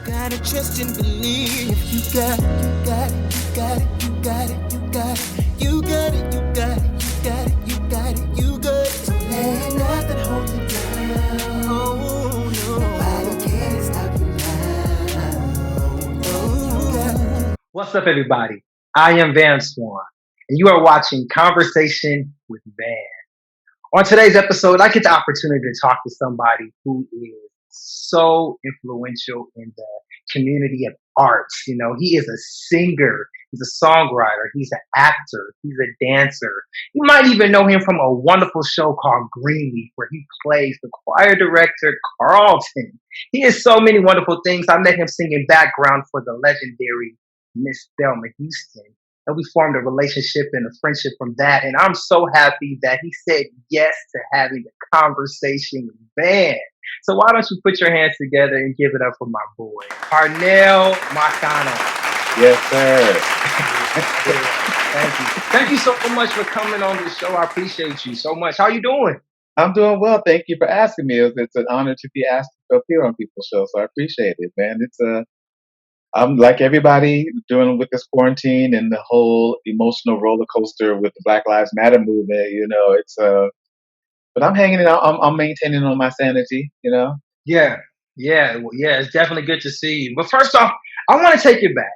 Gotta trust and believe. You got it, you got it, you got it, you got it, you got it, you got it, you got it, you got it, you got it, you got it. So let nothing hold you down. Oh no, nobody can stop you now. Oh, you got it. What's up, everybody? I am Van Swan, and you are watching Conversation with Van. On today's episode, I get the opportunity to talk to somebody who is so influential in the community of arts. You know, he is a singer, he's a songwriter, he's an actor, he's a dancer. You might even know him from a wonderful show called Greenleaf, where he plays the choir director Carlton. He is so many wonderful things. I met him singing background for the legendary Miss Thelma Houston, and we formed a relationship and a friendship from that. And I'm so happy that he said yes to having a conversation with Van. So why don't you put your hands together and give it up for my boy, Parnell Marcano. Yes, sir. Thank you. Thank you so much for coming on the show. I appreciate you so much. How you doing? I'm doing well. Thank you for asking me. It's an honor to be asked to appear on people's shows, so I appreciate it, man. I'm like everybody doing with this quarantine and the whole emotional roller coaster with the Black Lives Matter movement. But I'm hanging in. I'm maintaining on my sanity. Yeah. Yeah. It's definitely good to see you. But first off, I want to take you back.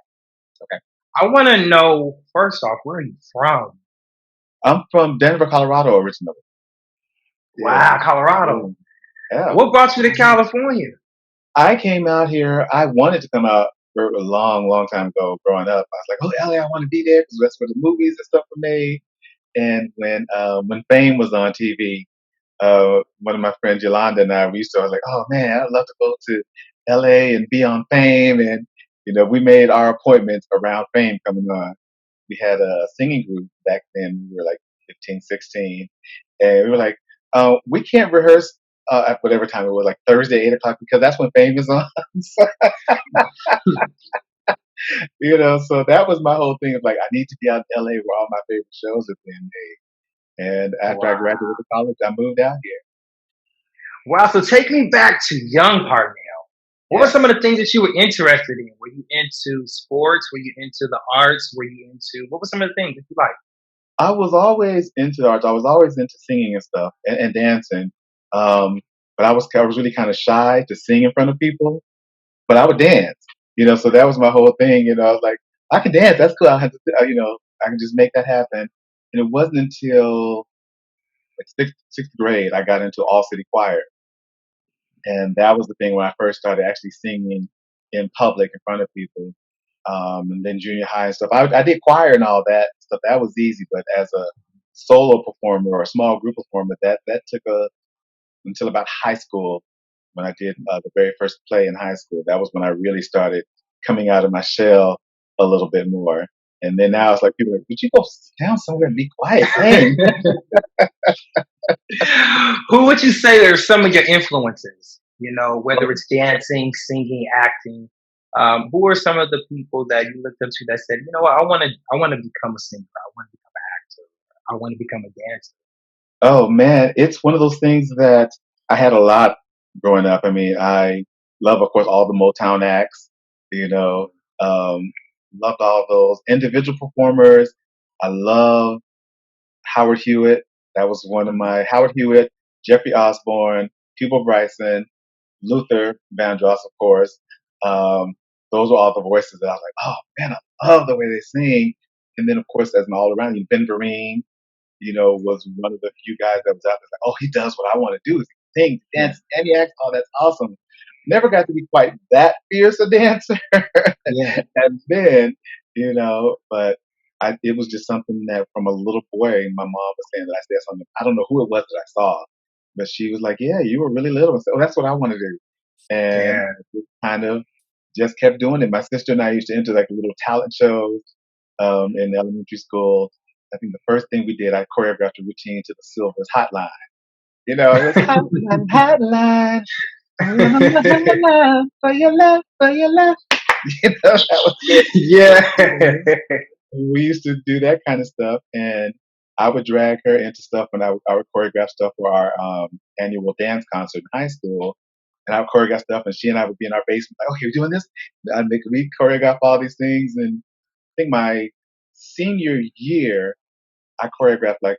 Okay. I want to know, first off, where are you from? I'm from Denver, Colorado originally. Wow, Colorado. Yeah. What brought you to California? I came out here. I wanted to come out for a long, long time ago. Growing up, I was like, "Oh, LA, I want to be there because that's where the movies and stuff were made." And when Fame was on TV, one of my friends Yolanda and I, I was like, "Oh man, I'd love to go to LA and be on Fame." And we made our appointments around Fame coming on. We had a singing group back then. We were like 15, 16, and we were like, we can't rehearse at whatever time it was, like Thursday, 8 o'clock, because that's when Fame is on. So, so that was my whole thing of like, I need to be out in LA where all my favorite shows have been made. And after I Wow. graduated college, I moved out here. Wow. So take me back to young Parnell. What were some of the things that you were interested in? Were you into sports? Were you into the arts? What were some of the things that you liked? I was always into the arts. I was always into singing and stuff and dancing. Um, but I was really kind of shy to sing in front of people, but I would dance. So that was my whole thing. I was like, I can dance. That's cool. I have to, I can just make that happen. And it wasn't until like sixth grade I got into all city choir, and that was the thing when I first started actually singing in public in front of people. And then junior high and stuff. I did choir and all that stuff. That was easy, but as a solo performer or a small group performer, that took until about high school when I did the very first play in high school. That was when I really started coming out of my shell a little bit more. And then now it's like people are like, would you go sit down somewhere and be quiet? Dang. Who would you say are some of your influences? Whether it's dancing, singing, acting. Who are some of the people that you looked up to that said, you know what, I want to become a singer, I want to become an actor, I want to become a dancer? Oh man, it's one of those things that I had a lot growing up. I mean, I love, of course, all the Motown acts. You know, loved all those individual performers. I love Howard Hewitt. That was one of my Howard Hewitt, Jeffrey Osborne, Hubert Bryson, Luther Vandross, of course. Um, those were all the voices that I was like, oh man, I love the way they sing. And then, of course, as an all around, Ben Vereen, was one of the few guys that was out there like, oh, he does what I want to do. Is he sings, dances, and he acts. Oh, that's awesome. Never got to be quite that fierce a dancer Yeah. as Ben, but it was just something that from a little boy, my mom was saying that I said something. I don't know who it was that I saw, but she was like, yeah, you were really little. I said, oh, that's what I want to do. And Yeah. I just kind of just kept doing it. My sister and I used to enter like little talent shows in elementary school. I think the first thing we did, I choreographed a routine to the Silver's Hotline. It was Hotline, Hotline, for your love, for your love. That was it. Yeah. We used to do that kind of stuff, and I would drag her into stuff when I would choreograph stuff for our annual dance concert in high school. and I would choreograph stuff, and she and I would be in our basement, like, okay, we're doing this. We choreograph all these things, and I think my senior year, I choreographed like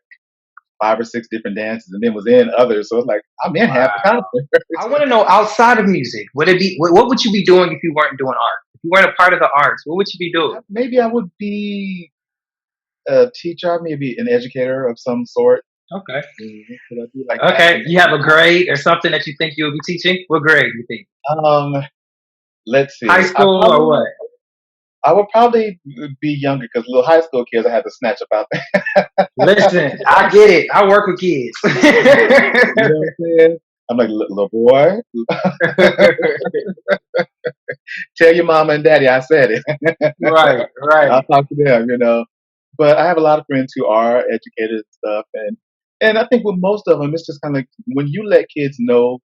5 or 6 different dances, and then was in others. So it's like I'm in half the Wow. concert. I want to know outside of music, would it be what would you be doing if you weren't doing art? If you weren't a part of the arts, what would you be doing? Maybe I would be a teacher, maybe an educator of some sort. Okay. Could I do like Okay. acting? You have a grade or something that you think you would be teaching? What grade do you think? Um, let's High see. school or what? I would probably be younger because little high school kids I had to snatch about that. Listen, I get it. I work with kids. You know what I'm saying? I'm like, little boy, tell your mama and daddy I said it. Right, right, I'll talk to them, you know. But I have a lot of friends who are educated and stuff, and I think with most of them, it's just kind of like when you let kids know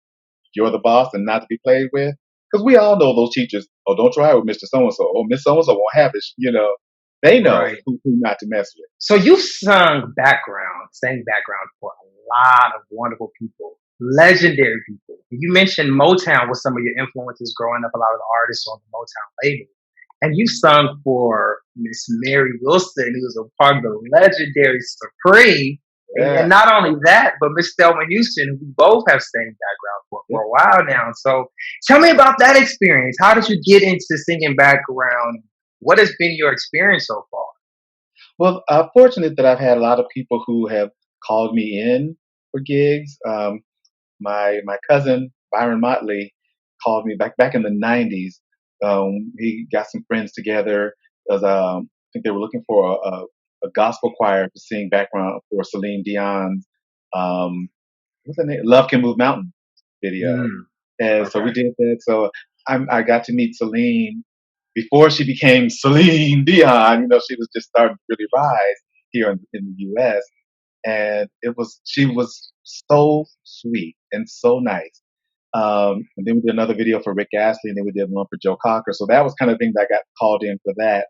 you're the boss and not to be played with, because we all know those teachers. Oh, don't try it with Mr. So and so. Oh, Miss So and so won't have it. You know, they know right. who not to mess with. So you sang background for a lot of wonderful people, legendary people. You mentioned Motown was some of your influences growing up, a lot of the artists on the Motown label. And you sung for Miss Mary Wilson, who was a part of the legendary Supreme. And Yeah. not only that, but Miss Thelma Houston, who we both have sang background for a while now. So tell me about that experience. How did you get into singing background? What has been your experience so far? Well, fortunate that I've had a lot of people who have called me in for gigs. My cousin Byron Motley called me back in the '90s. He got some friends together because I think they were looking for a gospel choir to sing background for Celine Dion's what's the name? Love Can Move Mountains video. Mm, And so we okay. did that. So I got to meet Celine before she became Celine Dion. You know, she was just starting to really rise here in the U.S. And she was so sweet and so nice. And then we did another video for Rick Astley, and then we did one for Joe Cocker. So that was kind of the thing that I got called in for that.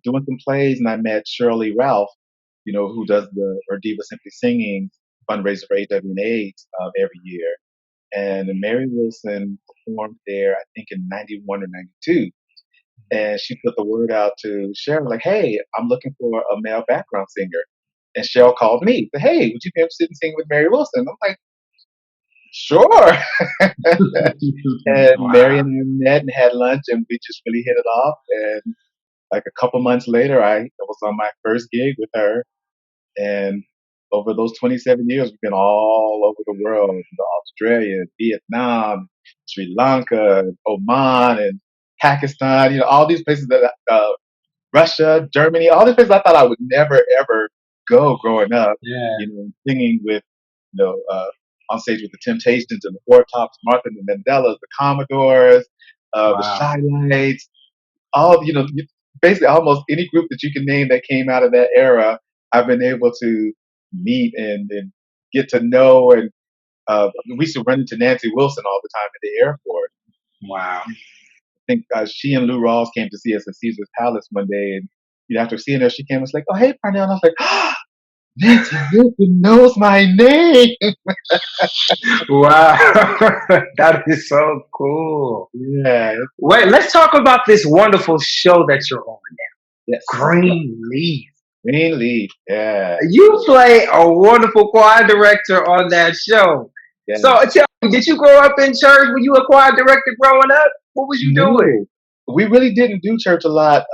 Doing some plays, and I met Shirley Ralph, you know, who does or Diva Simply Singing fundraiser for HIV and AIDS every year. And Mary Wilson performed there, I think in '91 or '92. And she put the word out to Cheryl, like, hey, I'm looking for a male background singer. And Cheryl called me, said, hey, would you be interested in singing with Mary Wilson? I'm like, sure. And Mary Wow. and I met and had lunch, and we just really hit it off. And like a couple months later, I was on my first gig with her. And over those 27 years, we've been all over the world, Australia, Vietnam, Sri Lanka, Oman, and Pakistan, you know, all these places that, Russia, Germany, all these places I thought I would never, ever go growing up, Yeah. you know, singing with, on stage with the Temptations and the Four Tops, Martha and the Mandelas, the Commodores, the Wow. Shy Lights, all, basically almost any group that you can name that came out of that era, I've been able to meet and get to know. And we used to run into Nancy Wilson all the time at the airport. Wow. I think she and Lou Rawls came to see us at Caesar's Palace one day, and after seeing her, she came and was like, "Oh, hey, Parnell," and I was like, oh, "Nancy Wilson knows my name." Wow. That is so cool. Yeah, Wait, let's talk about this wonderful show that you're on now, yes, Greenleaf. Greenleaf. Yeah, You play a wonderful choir director on that show. So yes. tell me, did you grow up in church? Were you a choir director growing up? What was you doing? No, we really didn't do church a lot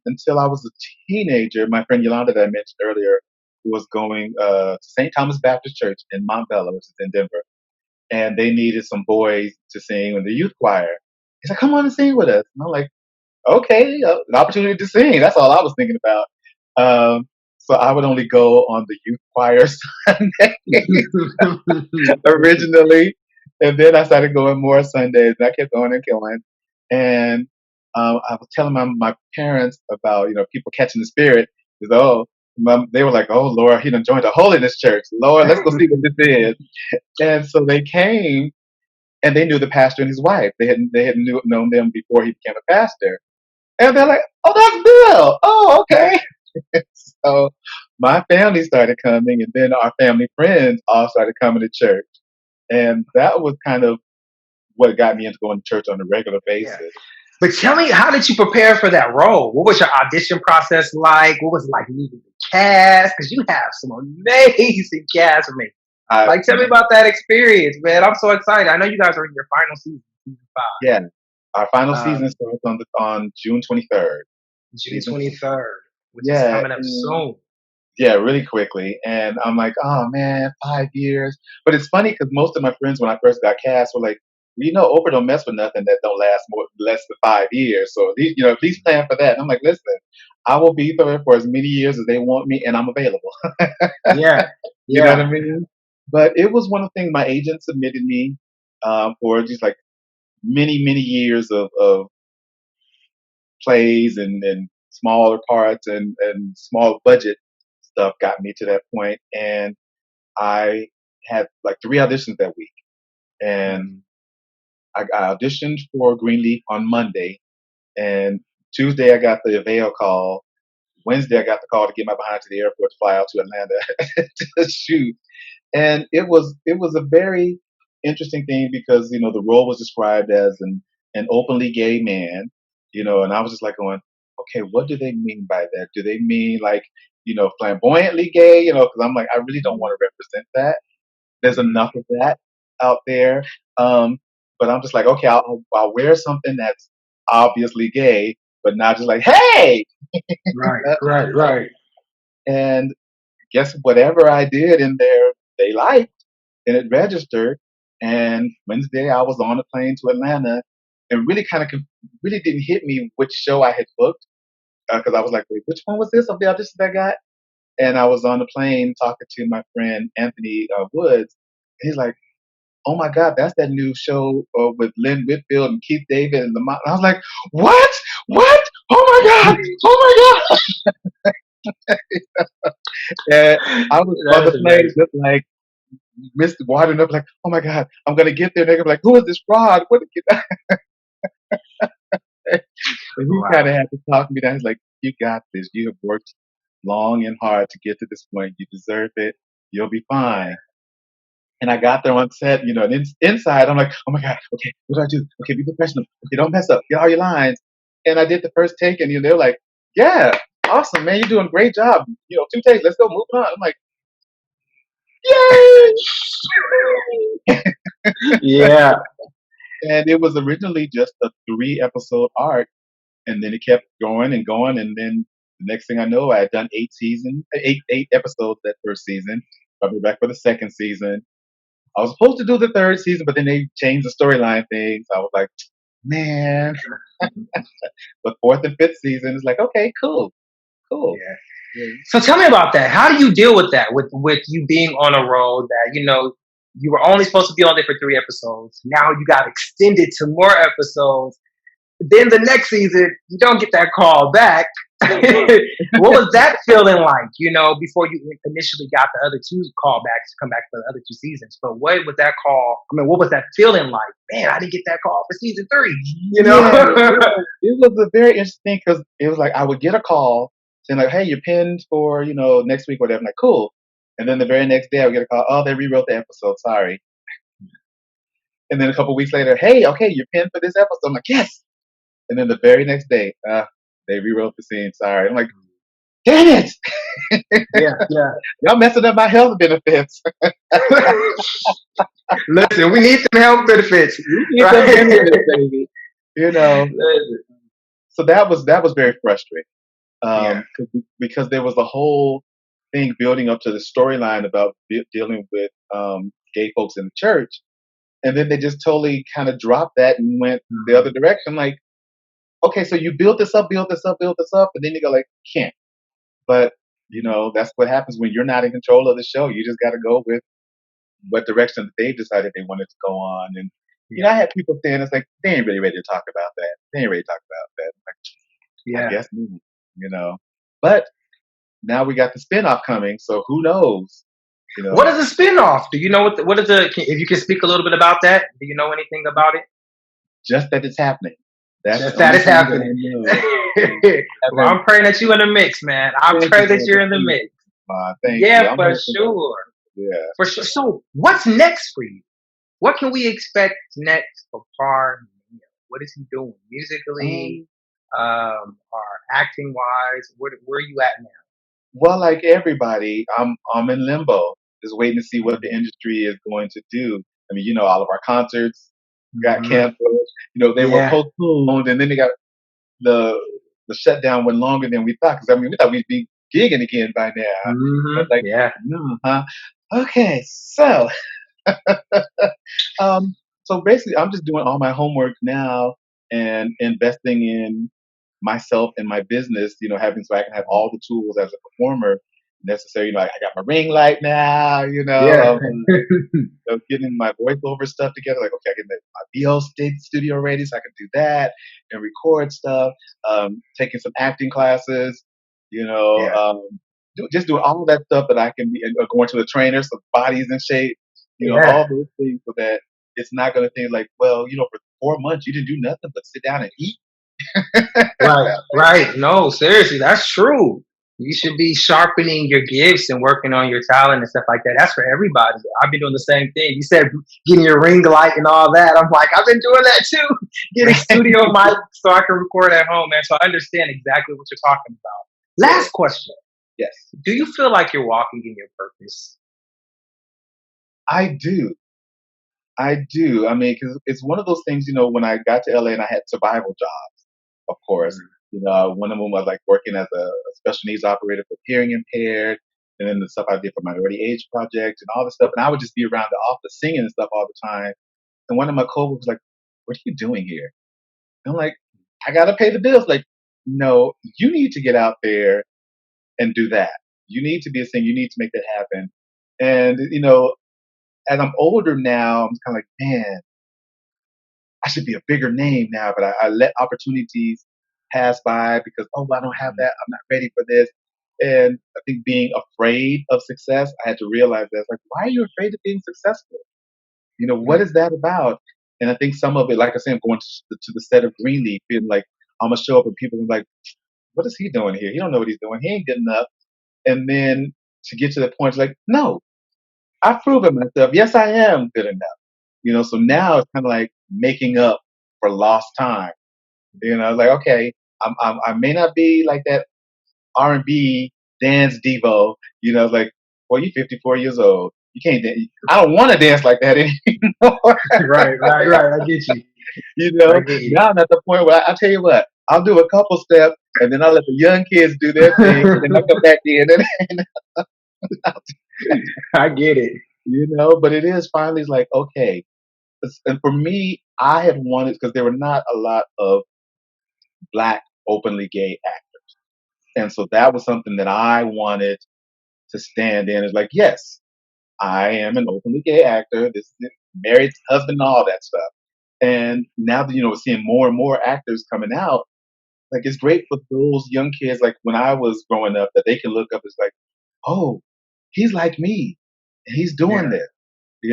until I was a teenager. My friend Yolanda that I mentioned earlier was going to St. Thomas Baptist Church in Montbello, which is in Denver, and they needed some boys to sing in the youth choir. He's like, "Come on and sing with us." And I'm like, "Okay, an opportunity to sing." That's all I was thinking about. Um, so I would only go on the youth choir Sunday originally, and then I started going more Sundays, and I kept going and going. And I was telling my parents about people catching the spirit. Oh, they were like, "Oh Lord, he done joined a holiness church. Lord, let's go see what this is." And so they came, and they knew the pastor and his wife. They had known them before he became a pastor, and they're like, "Oh, that's Bill. Oh, okay." So my family started coming, and then our family friends all started coming to church, and that was kind of what got me into going to church on a regular Yeah. basis. But tell me, how did you prepare for that role? What was your audition process like? What was it like meeting the cast? Because you have some amazing castmates. Like, tell me about that experience, man. I'm so excited. I know you guys are in your final season 5. Yeah, our final Um, season starts on June 23rd. June Season 23rd, which is Yeah, coming up soon. yeah, really quickly. And I'm like, oh man, 5 years. But it's funny because most of my friends when I first got cast were like, well, Oprah don't mess with nothing that don't last less than 5 years. So at least plan for that. And I'm like, listen, I will be there for as many years as they want me, and I'm available. Yeah, You know what yeah, I mean? But it was one of the things my agent submitted me for just like many years of plays and smaller parts and small budget stuff got me to that point. And I had like 3 auditions that week. And Mhm. I auditioned for Greenleaf on Monday. And Tuesday I got the Avail call. Wednesday I got the call to get my behind to the airport to fly out to Atlanta to shoot. And it was a very interesting thing because the role was described as an openly gay man, and I was just like going, okay, what do they mean by that? Do they mean like flamboyantly gay? Because I'm like, I really don't want to represent that. There's enough of that out there. Um, but I'm just like, okay, I'll wear something that's obviously gay, but not just like, hey. Right, right, right. And guess whatever I did in there, they liked, and it registered. And Wednesday, I was on a plane to Atlanta, and really really didn't hit me which show I had booked because I was like, wait, which one was this of the auditions I got? And I was on the plane talking to my friend Anthony Woods, and he's like, oh my God, that's that new show with Lynn Whitfield and Keith David and Lamont. And I was like, what? What? Oh my God! Oh my God! And I was on That the is plane amazing. just like missed watering up, like, oh my God, I'm gonna get there. And they're gonna be like, who is this fraud? What? And he kind Wow. of had to talk me down. He's like, you got this. You have worked long and hard to get to this point. You deserve it. You'll be fine. And I got there on set, and inside I'm like, oh my God, okay, what do I do? Okay, be professional. Okay, don't mess up. Get all your lines. And I did the first take, and they're like, yeah, awesome, man. You're doing a great job. 2 takes. Let's go. Move on. I'm like, yay! Yeah. And it was originally just a 3 episode arc, and then it kept going and going, and then the next thing I know, I had done 8 episodes that first season. I'll be back for the second season. I was supposed to do the third season, but then they changed the storyline things. I was like, man. The fourth and fifth season is like, okay, cool, cool. Yeah. So tell me about that. How do you deal with that? With you being on a road that you were only supposed to be on there for 3 episodes. Now you got extended to more episodes. Then the next season you don't get that call back. What was that feeling like? Before you initially got the other 2 callbacks to come back for the other 2 seasons. But what was that call? I mean, what was that feeling like? Man, I didn't get that call for season 3. Yeah, it was a very interesting because it was like I would get a call saying like, "Hey, you're pinned for next week, whatever." I'm like, cool. And then the very next day, I would get a call. Oh, they rewrote the episode. Sorry. And then a couple weeks later, hey, okay, you're pinned for this episode. I'm like, yes. And then the very next day, they rewrote the scene. Sorry. I'm like, damn it. Yeah, yeah. Y'all messing up my health benefits. Listen, we need some health benefits. You need some Right? benefits, baby. Listen. So that was very frustrating. Yeah. Because there was a whole thing building up to the storyline about dealing with gay folks in the church, and then they just totally kind of dropped that and went the other direction. Like, okay, so you build this up, build this up, build this up, and then you go like, can't. But that's what happens when you're not in control of the show. You just got to go with what direction that they decided they wanted to go on. And I had people saying it's like they ain't really ready to talk about that. They ain't ready to talk about that. Like, Yeah. I guess But now we got the spinoff coming, so who knows? What is a spinoff? Do you know what is if you can speak a little bit about that? Do you know anything about it? Just that it's happening. Just that it's happening. Well, I'm praying that you're in the mix, man. I pray that you're in the mix. Thank you. For sure. Yeah. For sure. So what's next for you? What can we expect next for Parnell? What is he doing musically, Um, or acting wise? Where are you at now? well, like everybody, I'm in limbo, just waiting to see what the industry is going to do. I mean, all of our concerts got Hmm. canceled. They were Yeah. postponed, and then they got the the shutdown went longer than we thought. Because I mean, we thought we'd be gigging again by now. Hmm. But like, Yeah. no, huh? Okay, um, so basically, I'm just doing all my homework now and investing in myself and my business. Having so I can have all the tools as a performer necessary. I got my ring light now. Yeah. Getting my voiceover stuff together. Like, okay, I get my VO studio ready so I can do that and record stuff. Taking some acting classes. You know, Yeah. um, just doing all of that stuff that I can be, and going to the trainer so the body's in shape. Yeah. All those things so that it's not going to think like, well, for 4 months you didn't do nothing but sit down and eat. Right. Right. No, seriously, that's true. You should be sharpening your gifts and working on your talent and stuff like that. That's for everybody. I've been doing the same thing. You said getting your ring light and all that. I'm like, I've been doing that too. Getting studio mic so I can record at home, man. So I understand exactly what you're talking about. Yeah. Last question. Yes, Do you feel like you're walking in your purpose? I do. I do. I mean, because it's one of those things. When I got to LA and I had survival jobs, of course. Mm. One of them was like working as a special needs operator for hearing impaired, and then the stuff I did for Minority Age Project and all this stuff. And I would just be around the office singing and stuff all the time. And one of my coworkers was like, "What are you doing here?" And I'm like, "I gotta pay the bills." Like, no, you need to get out there and do that. You need to be a singer. You need to make that happen. And as I'm older now, I'm kind of like, man, I should be a bigger name now, but I let opportunities pass by because, oh, I don't have that. I'm not ready for this. And I think being afraid of success, I had to realize that. It's like, why are you afraid of being successful? What Mm. is that about? And I think some of it, like I said, I'm going to the set of Greenleaf, feeling like I'm going to show up and people are like, what is he doing here? He don't know what he's doing. He ain't good enough. And then to get to the point, it's like, no, I've proven myself. Yes, I am good enough. So now it's kind of like making up for lost time. Like, okay, I may not be like that R&B dance divo. It's like, well, you're 54 years old. You can't dance. I don't want to dance like that anymore. Right, right, right. I get you. you I know, get now I'm at the point where I tell you what, I'll do a couple steps and then I'll let the young kids do their thing and then I'll come back in and I get it. but it is finally like, okay. And for me, I had wanted, because there were not a lot of black openly gay actors. And so that was something that I wanted to stand in. It's like, yes, I am an openly gay actor. This is married husband and all that stuff. And now that, we're seeing more and more actors coming out, like it's great for those young kids, like when I was growing up, that they can look up, it's like, oh, he's like me. And he's doing Yeah. this,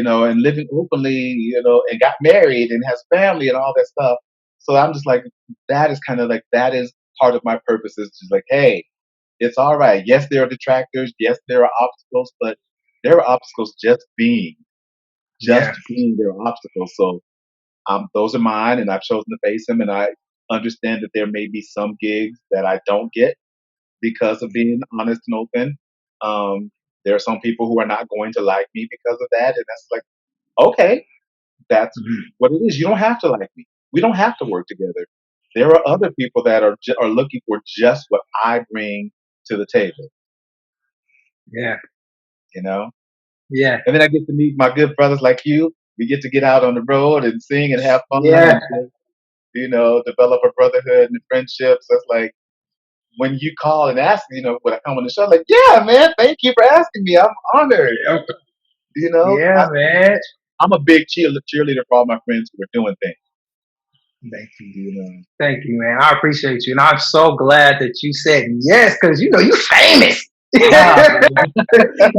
and living openly, and got married and has family and all that stuff. So I'm just like, that is kind of like, that is part of my purpose, is just like, hey, it's all right. Yes, there are detractors. Yes, there are obstacles, but there are obstacles just Yeah. being there are obstacles. So those are mine, and I've chosen to face them. And I understand that there may be some gigs that I don't get because of being honest and open. Um, there are some people who are not going to like me because of that, and that's like, okay, that's Mhm. what it is. You don't have to like me. We don't have to work together. There are other people that are looking for just what I bring to the table. Yeah. You know, Yeah. and then I get to meet my good brothers like you. We get out on the road and sing and have fun Yeah. and just, develop a brotherhood and friendships. That's like when you call and ask, would I come on the show? Like, yeah, man, thank you for asking me. I'm honored. Yep. You know, Yeah, I, man. I'm a big cheerleader for all my friends who are doing things. Thank you. You know, Thank you, man. I appreciate you. And I'm so glad that you said yes, because you famous. you ah,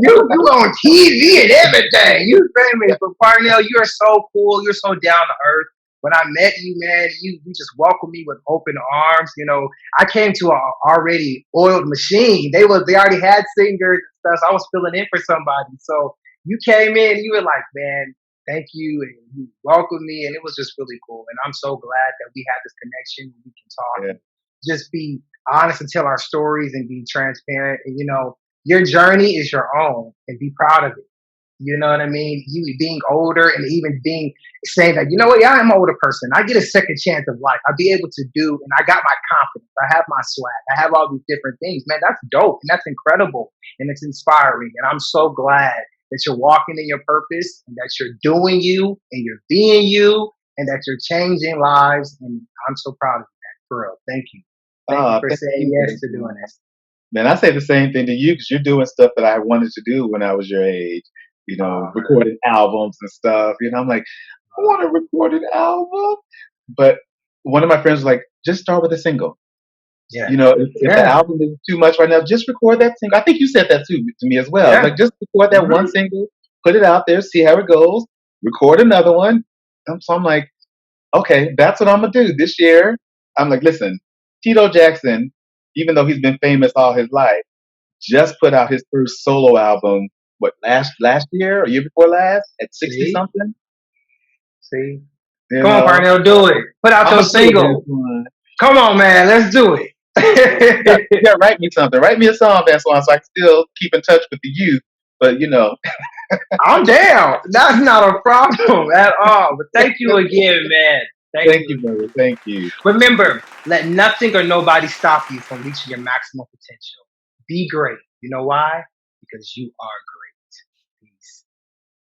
you on TV and everything. You famous. But Parnell, you're so cool. You're so down to earth. When I met you, man, you just welcomed me with open arms. I came to an already oiled machine. They already had singers and stuff. So I was filling in for somebody. So you came in, you were like, man, Thank you, and you welcomed me, and it was just really cool. And I'm so glad that we had this connection. We can talk Yeah. and just be honest and tell our stories and be transparent. And your journey is your own, and be proud of it. You know what I mean? You being older and even being saying that, yeah, I'm an older person. I get a second chance of life. I'll be able to do, and I got my confidence. I have my swag. I have all these different things. Man, that's dope and that's incredible and it's inspiring. And I'm so glad that you're walking in your purpose and that you're doing you and you're being you and that you're changing lives. And I'm so proud of you, man. For real. Thank you. Thank you for Thank saying you. yes to doing this. Man, I say the same thing to you because you're doing stuff that I wanted to do when I was your age. Recording albums and stuff. I'm like, I want to record an album. But one of my friends was like, just start with a single. Yeah. If the album is too much right now, just record that single. I think you said that to me as well. Yeah. Like, just record that one single, put it out there, see how it goes, record another one. So I'm like, okay, that's what I'm going to do this year. I'm like, listen, Tito Jackson, even though he's been famous all his life, just put out his first solo album, last year or year before last, at 60 something? See? Come on, Parnell, do it. Put out your single. Come on, man, let's do it. You gotta write me something. Write me a song, Vancewan, so I can still keep in touch with the youth. But I'm down. That's not a problem at all. But thank you again, man. Thank you, brother. Thank you. Remember, let nothing or nobody stop you from reaching your maximum potential. Be great. You know why? Because you are great.